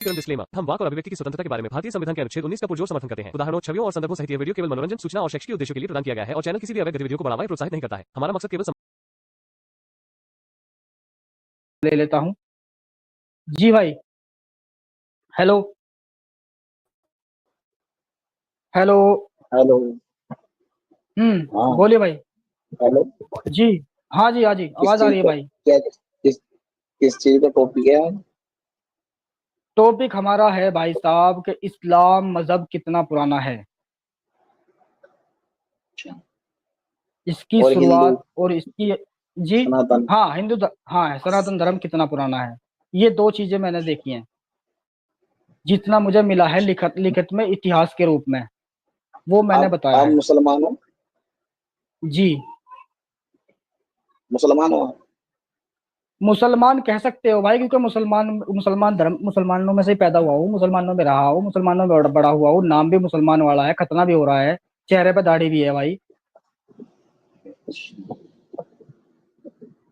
Disclaimer. हम वाक और अभिव्यक्ति की स्वतंत्रता के बारे में भारतीय संविधान के अनुच्छेद 19 का पुरजोर समर्थन करते हैं। उदाहरणों, छवियों और संदर्भों सहित यह वीडियो केवल मनोरंजन, सूचना और शैक्षिक उद्देश्यों के लिए प्रदान किया गया है और चैनल किसी भी अवैध गतिविधियों को बढ़ावा या प्रोत्साहित नहीं करता है। हमारा मकसद केवल ले लेता हूँ। जी भाई, हेलो हेलो। हेलो। हाँ बोलिए भाई। हेलो। जी, हाँ जी, हाँ जी, किस आवाज आ चीज रही है का भाई। क्या किस चीज का टॉपिक है? टॉपिक हमारा है भाई साहब कि इस्लाम मजहब कितना पुराना है, अच्छा। इसकी और हिंदू शुरुआत और इसकी। जी, सनातन। हाँ, हाँ, सनातन धर्म कितना पुराना है। ये दो चीजें मैंने देखी हैं, जितना मुझे मिला है लिखत लिखित में इतिहास के रूप में, वो मैंने बताया आप है। मुसलमान हो? जी, मुसलमान हो? मुसलमान कह सकते हो भाई, क्योंकि मुसलमान धर्म मुसलमानों में से ही पैदा हुआ हूँ, मुसलमानों में रहा हूँ, मुसलमानों में बड़ा हुआ हूँ। नाम भी मुसलमान वाला है, खतना भी हो रहा है, चेहरे पे दाढ़ी भी है भाई।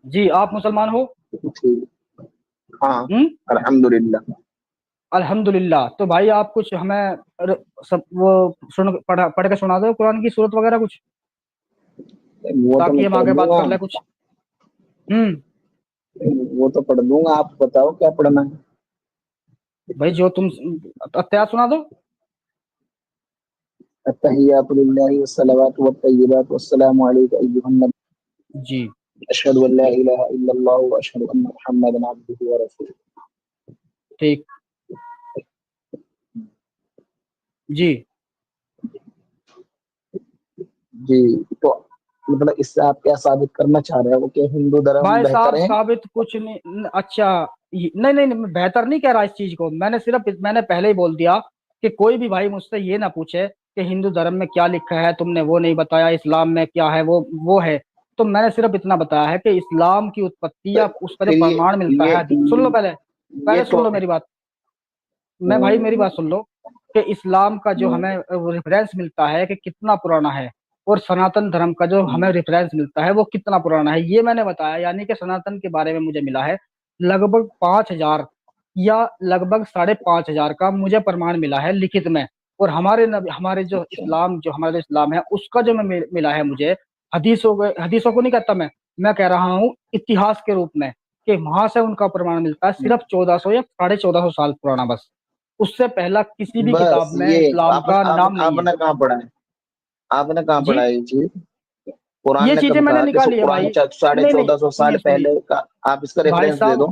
जी, आप मुसलमान हो? ठीक। हाँ। हम्म। अल्हम्दुलिल्लाह। अल्हम्दुलिल्लाह। तो भाई आप कुछ हमें सब वो पढ़ के सुना दो, कुरान की सूरत वगैरह कुछ, वो तो ताकि मैं हम पढ़ आगे बात लूंगा। कर ले कुछ। हम्म। वो तो पढ़ लूंगा, आप बताओ क्या पढ़ना है। भाई जो तुम अत्यार सुना दो। अत्तहियातु लिल्लाहि वस्सलावातु वत्तय्यिबातु वस्सलामु अलैका अय्युहन नबी जी, अशहदु अन ला इलाहा इल्लल्लाह व अशहदु अन्ना मुहम्मदन अब्दुहु व रसूलुहु। ठीक। जी जी। तो मतलब इससे आप क्या साबित करना चाह रहे हो कि हिंदू धर्म भाई बेहतर साहब, है? साबित कुछ नहीं अच्छा, नहीं नहीं नहीं, मैं बेहतर नहीं कह रहा इस चीज को। मैंने पहले ही बोल दिया कि कोई भी भाई मुझसे ये ना पूछे कि हिंदू धर्म में क्या लिखा है, तुमने वो नहीं बताया, इस्लाम में क्या है, वो है। तो मैंने सिर्फ इतना बताया है कि इस्लाम की उत्पत्ति तो या उसका जो फिर प्रमाण मिलता ये है। सुन लो पहले, ये पहले सुन लो टॉपिक। मेरी बात। मैं भाई मेरी बात सुन लो कि इस्लाम का जो हमें रेफरेंस मिलता है कि कितना पुराना है, और सनातन धर्म का जो हमें रेफरेंस मिलता है वो कितना पुराना है, ये मैंने बताया। यानी कि सनातन के बारे में मुझे मिला है लगभग 5,000 या लगभग 5,500 का मुझे प्रमाण मिला है लिखित में। और अच्छा। हमारा जो इस्लाम है उसका जो मिला है मुझे, हदीसों को नहीं कहता मैं कह रहा हूँ इतिहास के रूप में, कि वहां से उनका प्रमाण मिलता है सिर्फ 1400 या 1450 साल पुराना बस। उससे पहला किसी भी बस किताब में ये इस्लाम का नाम नहीं है। आपने कहाँ पढ़ा है? आपने कहाँ जी, पढ़ा है ये चीज? कुरान ये ने चीजें कब मैंने कहा कि निकाली है कुरान भाई। साढ़े नहीं नहीं, चौदह सौ साल सुनिए सुनिए पहले का? आप इसका भाई रेफरेंस दे साहब, दो।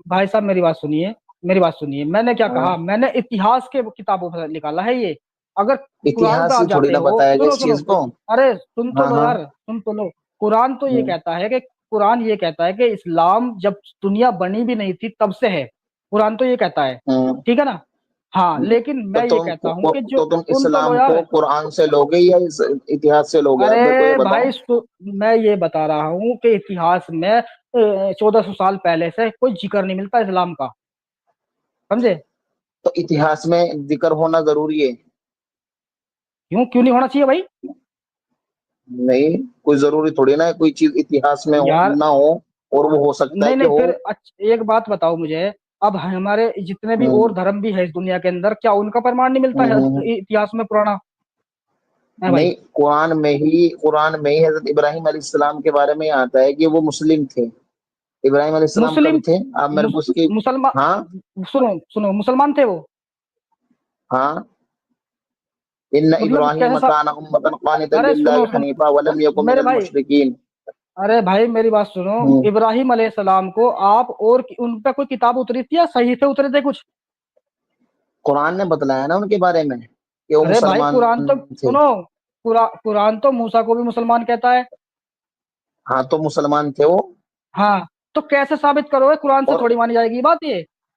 भाई साहब मेरी बात सुनिए, मेरी बात सुनिए। मैंने क्या कहा, हाँ। मैंने इतिहास के किताबों से निकाला है ये। अगर कुरान पे इतिहास ही आप थोड़ी जाते ना हो, बताएगा सुनो इस सुनो, चीज को। अरे सुन तो हाँ लो हाँ। यार, सुन तो लो। कुरान तो ये हम्म, कहता है कि कुरान ये कहता है कि इस्लाम जब दुनिया बनी भी नहीं थी तब से है। कुरान तो ये कहता है, हम्म, ठीक है ना। हाँ, हम्म। लेकिन तो मैं ये कहता हूँ कि जो, तुम सुन तो लो इस्लाम को यार। कुरान से लोगे या इस इतिहास से लोगे? आप मेरे को ये अरे बताओ। भाई मैं ये बता रहा हूँ कि इतिहास में 1400 साल पहले से कोई जिक्र नहीं मिलता इस्लाम का, समझे। तो इतिहास में जिक्र होना जरूरी है? क्यों क्यों नहीं होना चाहिए भाई? नहीं, कोई जरूरी थोड़ी ना है कोई चीज इतिहास में हो यार, ना हो, और वो हो सकता है नहीं कि नहीं, हो। फिर एक बात बताओ मुझे। अब हमारे जितने भी और हम्म, धर्म भी है इस दुनिया के अंदर, क्या उनका प्रमाण नहीं मिलता है हम्म। इतिहास में पुराना, है भाई? नहीं, कुरान में ही हजरत इब्राहिम अलैहिस्सलाम के बारे में आता है कि वो मुस्लिम थे। इब्राहिम अलैहिस्सलाम मुस्लिम कब थे? आप मेरे को उसकी। हाँ मुसलमान, सुनो सुनो, मुसलमान थे वो? हाँ। इन्ना मतलब इब्राहिम कैसे सा कान उम्मतन कानितन अरे लिल्लाहि सुनो सुनो हनीफा वलम यकुन मेरे मिनल भाई, मुशरिकीन। अरे भाई मेरी बात सुनो। हम्म। इब्राहिम अलैहिस्सलाम को आप और उन पे कोई किताब उतरी थी या सही से उतरे थे कुछ? कुरान ने बतलाया ना उनके बारे में कि वो अरे भाई मुसलमान कुरान तो थे। सुनो, कुरान तो मूसा को भी मुसलमान कहता है। हाँ, तो मुसलमान थे वो। हाँ, तो कैसे साबित करोगे? कुरान से और थोड़ी मानी जाएगी ये बात।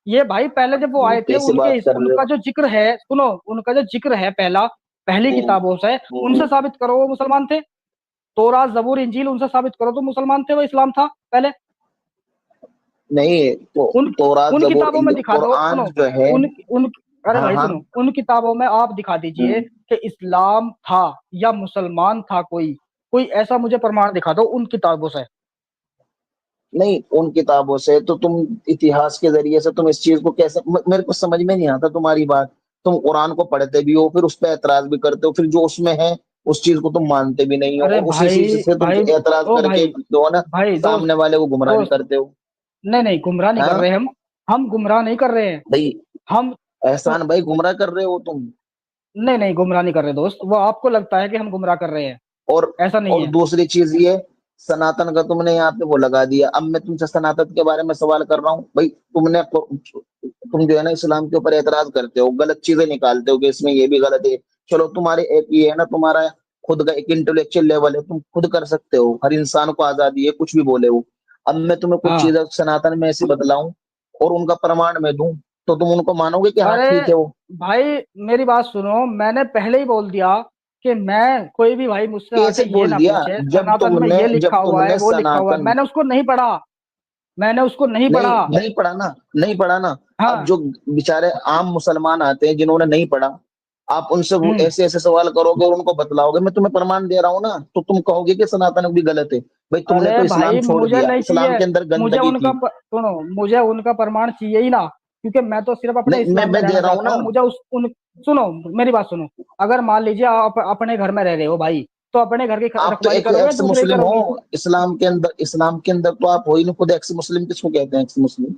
ये भाई पहले जब वो ये आए थे कैसे बात कर रहे उनका हो? जो जिक्र है, सुनो, उनका जो जिक्र है पहली हम्म, किताबों से, हम्म। उनसे साबित करो वो मुसलमान थे। तौरात, जबूर, इंजील, उनसे साबित करो तो मुसलमान थे, वो इस्लाम था पहले। नहीं, तो उन तौरात उन जबूर किताबों में दिखा दो, कुरान सुनो। जो है। उन उन अरे हाँ भाई हाँ। सुनो, उन किताबों में आप दिखा दीजिए हम्म। कि इस्लाम था या मुसलमान था, कोई कोई ऐसा मुझे प्रमाण दिखा दो उन किताबों से। नहीं, उन किताबों से तो तुम इतिहास के ज़रिए से तुम इस चीज़ को कैसे मेरे को समझ में नहीं आता तुम्हारी बात। तुम कुरान को पढ़ते भी हो, फिर उस पे ऐतराज़ भी करते हो, फिर जो उसमें है, उस चीज़ को तुम मानते भी नहीं हो अरे और उसी चीज़ भाई से तुम भाई ऐतराज़ ओ करके भाई जो है ना, भाई दोस्त सामने वाले को गुमराह भी दोस्त करते हो। नहीं नहीं गुमराह नहीं कर हाँ? रहे हम गुमराह नहीं कर रहे हैं। भई हम तो एहसान भाई गुमराह कर रहे हो तुम। नहीं नहीं गुमराह नहीं कर रहे दोस्त, वो आपको लगता है कि हम गुमराह कर रहे हैं, और ऐसा नहीं और है। दूसरी चीज़ ये सनातन का तुमने यहाँ पे वो लगा दिया। अब मैं तुमसे सनातन के बारे में सवाल कर रहा हूँ। भई तुम जो है ना इस्लाम के ऊपर ऐतराज़ करते हो, गलत चीज़ें निकालते हो कि इसमें ये भी गलत है। चलो तुम्हारे एक ये है ना तुम्हारा खुद का एक इंटेलेक्चुअल लेवल है, तुम खुद कर सकते हो। हर इंसान को आज़ादी है, कुछ भी बोले वो। अब मैं तुम्हें कुछ हाँ चीज़ें सनातन में ऐसी बतलाऊँ और उनका प्रमाण मैं दूँ, तो तुम उनको मानोगे कि हाँ, अरे ठीक है वो। भाई मेरी बात सुनो, मैंने पहले ही बोल दिया कि मैं कोई भी भाई मुझसे कैसे आके ये बोल ना दिया? पूछे सनातन में ये लिखा जब हुआ है तुमने वो लिखा हुआ है, सनातन मैंने उसको नहीं पढ़ा, मैंने उसको नहीं नहीं, पढ़ा। नहीं पढ़ा ना, नहीं पढ़ा ना। अब हाँ। जो बेचारे आम मुसलमान आते हैं जिन्होंने नहीं पढ़ा, आप उनसे वो हम्म। ऐसे-ऐसे सवाल करोगे और उनको बतलाओगे, मैं तुम्हें प्रमाण दे रहा हूँ ना, तो तुम कहोगे कि सनातन भी गलत है। भाई तुमने अरे तो इस्लाम भाई छोड़ मुझे दिया, नहीं इस्लाम चाहिए, के अंदर मुझे गंदगी उनका थी। सुनो, मुझे उनका प्रमाण चाहिए ही ना, क्योंकि मैं तो सिर्फ अपने नहीं, इस्लाम में मैं दे रहना रहा हूँ चाहता ना। हूँ। मुझे उस उन सुनो, मेरी बात सुनो। अगर मान लीजिए आप अपने घर में रह रहे हो भाई, तो अपने घर की आप तो रखवाली एक करोगे या एक्स दूसरे की मुस्लिम हो, करोगे? इस्लाम के अंदर तो आप हो ही नहीं, खुद एक्स मुस्लिम किसको कहते हैं एक्स मुस्लिम?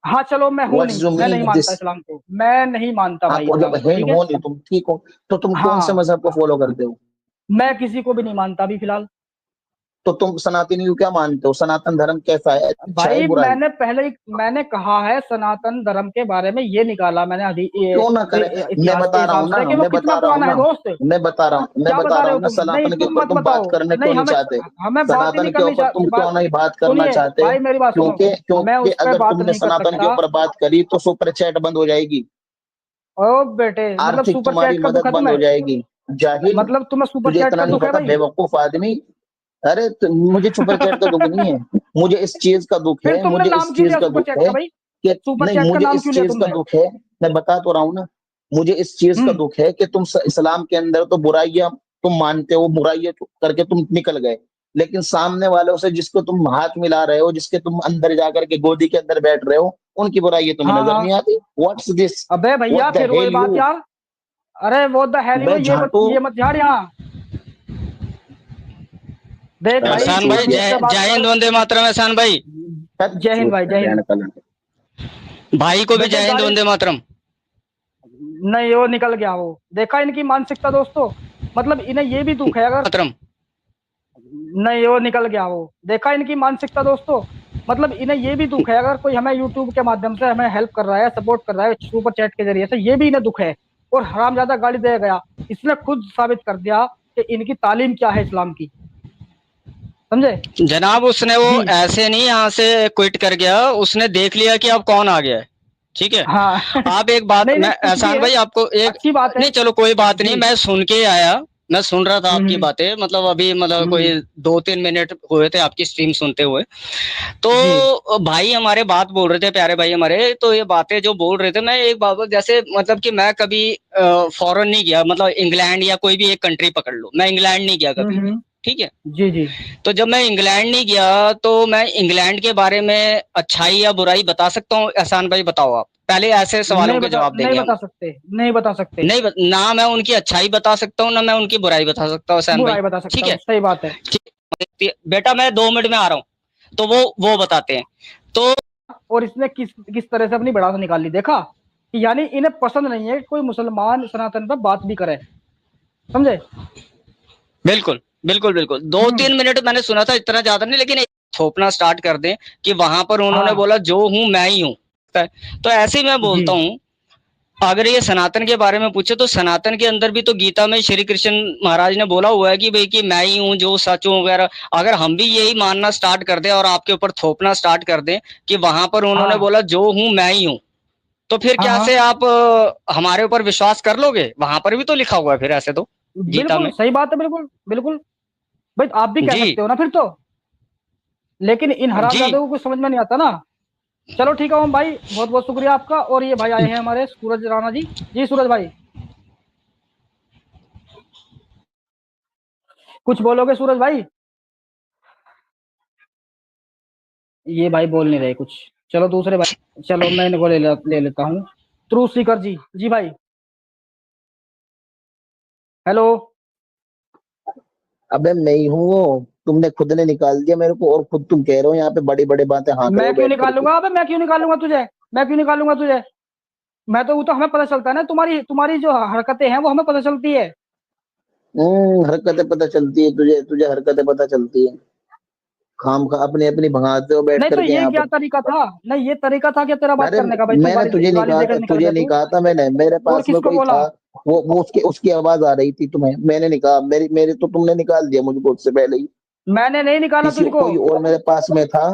हाँ चलो, मैं हूँ व्हाट इज़ नहीं, योर मैं नहीं मीनिंग ऑफ मानता दिस? इस्लाम को, मैं नहीं मानता आप भाई हो जब इस्लाम को, हैं ठीक है। हो नहीं तुम, ठीक हो, तो तुम कौन से हाँ, मज़हब को फॉलो करते हो? मैं किसी को भी नहीं मानता अभी फिलहाल। तो तुम सनातनी को क्या मानते हो? सनातन धर्म कैसा है? अच्छा है, भाई बुरा है? मैंने पहले ही मैंने कहा है, सनातन धर्म के बारे में ये निकाला मैंने क्यों ना करें? मैं इतिहास के बता रहा हिसाब हूँ ना, से कि वो मैं कितना बता रहा हूँ पुराना है ना, दोस्त। मैं क्या बता बता रहा रहे हो हूँ ना, तुम? नहीं सनातन के तुम ऊपर मत तुम बात बताओ, करने क्यों नहीं नहीं हमें चाहते? हमें बात ही सनातन नहीं के करनी ऊपर तुम क्यों बात। नहीं बात करना सुनिए चाहते? भाई मेरी बात सुनो, मैं क्योंकि उस पर अगर बात तुमने नहीं कर सनातन के सकता। ऊपर बात करी तो सुपर चैट बंद हो जाएगी, ओ बेटे, मतलब आर्थिक सुपर तुम्हारी चैट का दुख मदद है बंद हो तुम्हें? जाएगी। जाहिल, मतलब तुम्हें सुपर तुझे चैट इतना का नहीं दुख है पता भाई? बेवकूफ आदमी। अरे मुझे सुपर चैट का दुख नहीं है, मुझे इस चीज का दुख फिर है, तुमने मुझे इस नाम क्यों चीज लिया का सुपर दुख चैट है का भाई? कि सुपर नहीं, चैट का मुझे नाम इस क्यों लिया चीज का तुमने? दुख है। मैं बता तो रहा हूँ ना, मुझे इस चीज का हम्म। दुख है कि तुम इस्लाम के अंदर तो बुराइयां तुम मानते हो, बुराइयां करके तुम निकल गए, लेकिन सामने वालों से जिसको तुम हाथ मिला रहे हो, जिसके तुम अंदर जाकर के गोदी के अंदर बैठ रहे हो, उनकी बुराइयां तुम्हें हाँ नजर हाँ। नहीं आती। What's this? अबे व्हाट भैया द फिर वही हेल बात यू? यार। अरे वो द हेल यू, बे झाटू, ये मत झाड़ यहाँ। देख भाई एहसान तू भाई, अभी इस पे जय बात जय हिंद कर। वंदे मातरम। एहसान भाई, जय हिंद भाई, जय हिंद। भाई को भी बेटे जय हिंद गाड़ी वंदे मातरम। नहीं, वो निकल गया वो। देखा इनकी मानसिकता दोस्तों, मतलब इन्हें ये भी दुख है अगर। मातरम। नहीं, वो निकल गया वो। देखा इनकी मानसिकता दोस्तों, मतलब इन्हें ये भी दुख है अगर कोई हमें यूट्यूब के माध्यम से हमें हेल्प कर रहा है, सपोर्ट कर रहा है सुपर चैट के जरिए से, ये भी इन्हें दुख है। और हरामजादा गाली दे गया, इसने खुद साबित कर दिया कि इनकी तालीम क्या है इस्लाम की। समझे? जनाब उसने वो जी। ऐसे नहीं यहाँ से क्विट कर गया, उसने देख लिया कि अब कौन आ गया है। ठीक है। हाँ आप एक बात, नहीं नहीं, मैं कुछ भी एहसान है, भाई आपको एक, अच्छी बात है। नहीं चलो कोई बात नहीं, जी। मैं सुन के आया, मैं सुन रहा था आपकी हम्म। बातें, मतलब अभी मतलब कोई हम्म। 2-3 मिनट हुए थे आपकी स्ट्रीम सुनते हुए। जी। तो भाई हमारे बात बोल रहे थे, प्यारे भाई हमारे, तो ये बातें जो बोल रहे थे, मैं एक बात जैसे मतलब कि मैं कभी फॉरेन नहीं गया, मतलब इंग्लैंड या कोई भी एक कंट्री पकड़ लो, मैं इंग्लैंड नहीं गया कभी भी। ठीक है। जी जी। तो जब मैं इंग्लैंड नहीं गया तो मैं इंग्लैंड के बारे में अच्छाई या बुराई बता सकता हूँ? एहसान भाई बताओ, आप पहले ऐसे सवालों के जवाब नहीं देंगे हम। बता सकते, नहीं बता सकते। ना मैं उनकी अच्छाई बता सकता हूँ, ना मैं उनकी बुराई बता सकता हूँ एहसान भाई। बुराई बता सकता ठीक हूँ, है। सही बात है। बेटा मैं 2 मिनट में आ रहा हूँ, तो वो बताते हैं। तो और इसने किस किस तरह से अपनी भड़ास निकाल ली, देखा कि यानी इन्हें पसंद नहीं है कि कोई मुसलमान सनातन पर बात भी करे। समझे? बिल्कुल बिल्कुल बिल्कुल, दो हम्म। तीन मिनट मैंने सुना था, इतना ज्यादा नहीं, लेकिन एक थोपना स्टार्ट कर दें कि वहां पर उन्होंने हाँ। बोला जो हूं मैं ही हूं। तो ऐसे ही मैं जी। बोलता हूँ, अगर ये सनातन के बारे में पूछे तो सनातन के अंदर भी तो गीता में श्री कृष्ण महाराज ने बोला हुआ है कि भाई कि मैं ही हूँ जो सच हूँ वगैरह। अगर हम भी यही मानना स्टार्ट कर दें और आपके ऊपर थोपना स्टार्ट कर दें कि वहां पर उन्होंने हाँ बोला जो हूँ मैं ही हूँ, तो फिर हाँ। क्या हाँ से आप हमारे ऊपर विश्वास कर लोगे? वहां पर भी तो लिखा हुआ है फिर ऐसे तो, गीता बिल्कुल में। सही बात है, बिल्कुल बिल्कुल। भाई आप भी कह जी सकते हो ना फिर तो, लेकिन इन जी। हरामजादों को कुछ समझ में नहीं आता ना। चलो ठीक है ओम भाई, बहुत बहुत शुक्रिया आपका। और ये भाई आए हैं हमारे सूरज राणा जी। जी सूरज भाई, कुछ बोलोगे सूरज भाई? ये भाई बोल नहीं रहे कुछ। चलो दूसरे भाई, चलो मैं इनको ले लेता हूँ। ट्रू सीकर जी, जी भाई, हेलो। अबे मैं ही हूँ वो, तुमने खुद ने निकाल दिया मेरे को, और खुद तुम कह रहे हो यहाँ पे बड़ी बड़ी बातें हाँक रहे मैं हो क्यों बैठ करके। निकालूंगा? अबे मैं क्यों निकालूंगा तुझे? मैं क्यों निकालूंगा तुझे? मैं तो, वो तो हमें पता चलता है ना, तुम्हारी तुम्हारी जो हरकतें हैं वो हमें पता चलती है। हरकतें पता चलती है तुझे, तुझे हरकतें पता चलती है। खाम खा अपनी अपनी भगाते हो बैठ नहीं तो करके ये यहाँ क्या पर। तरीका था? नहीं, ये तरीका था क्या तेरा बात अरे करने का? भाई तू मैंने गाली तुझे नहीं गाली कहा देकर था, निकल तुझे गया नहीं तू। कहा था मैंने, मेरे और पास में किसको कोई बोला? था। वो उसकी आवाज आ रही थी तुम्हें, मैंने नहीं कहा, मेरी मेरी तो तुमने निकाल दिया मुझको उससे पहले ही। मैंने नहीं निकाला किसी तुझको। कोई और मेरे पास में था,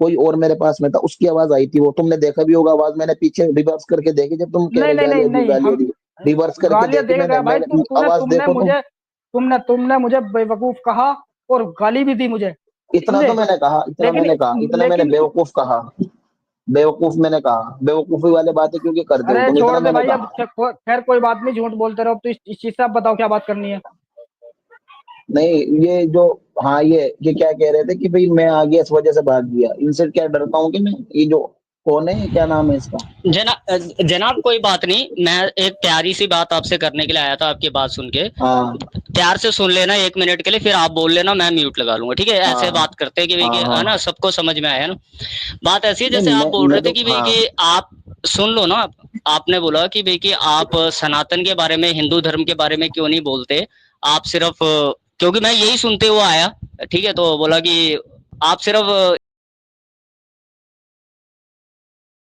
कोई और मेरे पास में था, उसकी आवाज आई थी, वो तुमने देखा भी होगा आवाज, मैंने पीछे रिवर्स करके देखी जब तुम कह नहीं रहे नहीं नहीं गालियां दी नहीं, गालियां हम दी। रिवर्स करके गालियां देखी देकर मैंने, गया भाई। मैंने तूने आवाज तुमने देखो तुम। मुझे तुमने मुझे बेवकूफ कहा और गाली भी दी मुझे, इतना समझे? तो मैंने कहा, इतना लेकिन मैंने कहा, इतना मैंने लेकिन बेवकूफ कहा। बेवकूफ मैंने कहा, बेवकूफी वाले बातें क्योंकि करते हो अरे तुम, छोड़ इतना दे मैंने भाई अब। कहा। खैर कोई बात नहीं, झूठ बोलते रहो। अब तो इस चीज से आप बताओ क्या बात करनी है। नहीं ये जो, हाँ ये क्या कह रहे थे कि भाई मैं आ गया इस वजह से भाग गया, इनसे क्या डरता हूँ कि मैं, ये जो कौन है, क्या नाम है इसका। जनाब कोई बात नहीं, मैं एक प्यारी सी बात आपसे करने के लिए आया था, आपकी बात सुन के। हाँ प्यार से सुन लेना 1 मिनट के लिए, फिर आप बोल लेना, मैं म्यूट लगा लूंगा, ठीक है? ऐसे हाँ बात करते हैं कि भाई हाँ कि है ना, हाँ। सबको समझ में आया ना। बात ऐसी है, जैसे नहीं आप बोल मैं रहे थे तो कि भाई हाँ। कि आप सुन लो ना। आपने बोला कि भाई कि आप सनातन के बारे में, हिंदू धर्म के बारे में क्यों नहीं बोलते? आप सिर्फ क्योंकि मैं यही सुनते हुआ आया, ठीक है? तो बोला कि आप सिर्फ